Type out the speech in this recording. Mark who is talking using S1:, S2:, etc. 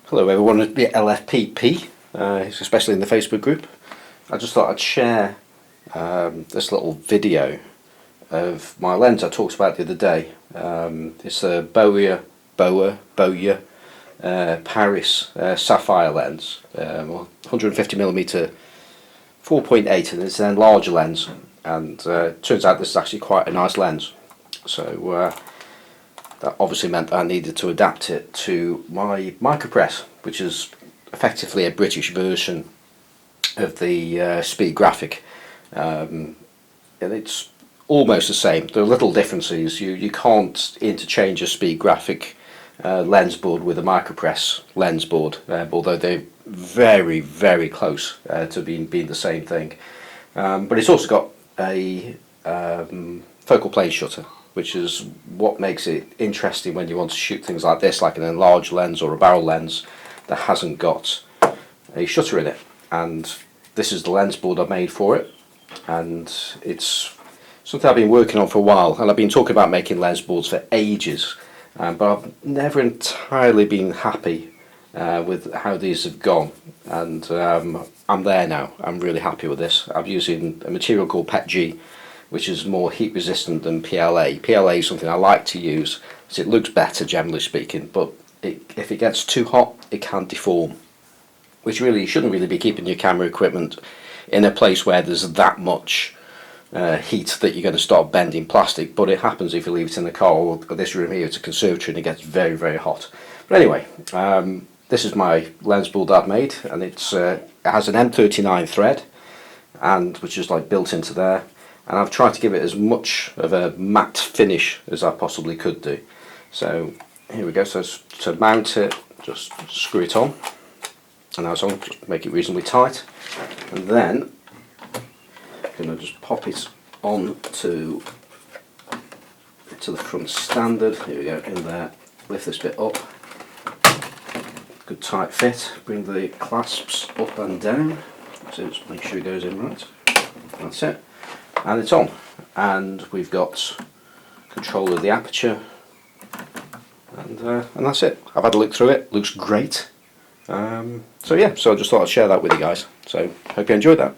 S1: Hello everyone at the LFPP, especially in the Facebook group. I just thought I'd share this little video of my lens I talked about the other day. It's a Boyer Paris Saphir lens, 150mm 4.8, and it's an enlarged lens, and turns out this is actually quite a nice lens. So that obviously meant that I needed to adapt it to my MicroPress, which is effectively a British version of the Speed Graphic. And it's almost the same. There are little differences. You can't interchange a Speed Graphic lens board with a MicroPress lens board, although they're very, very close to being the same thing. But it's also got a focal plane shutter, which is what makes it interesting when you want to shoot things like this, like an enlarged lens or a barrel lens that hasn't got a shutter in it. And this is the lens board I've made for it, and it's something I've been working on for a while, and I've been talking about making lens boards for ages, but I've never entirely been happy with how these have gone, and I'm there now. I'm really happy with this. I'm using a material called PETG, which is more heat resistant than PLA. PLA is something I like to use, so it looks better generally speaking, but if it gets too hot it can deform, which really shouldn't really be keeping your camera equipment in a place where there's that much heat that you're going to start bending plastic, but it happens if you leave it in the car. Or this room here, it's a conservatory and it gets very, very hot. But anyway, this is my lens board I've made, and it has an M39 thread, and which is like built into there. And I've tried to give it as much of a matte finish as I possibly could do. So here we go. So to mount it, just screw it on, and now it's on. Just make it reasonably tight, and then I'm going to just pop it on to the front standard. Here we go, in there. Lift this bit up. Good tight fit. Bring the clasps up and down. So just make sure it goes in right. That's it. And it's on, and we've got control of the aperture, and that's it. I've had a look through it, looks great. So yeah, so I just thought I'd share that with you guys. So hope you enjoyed that.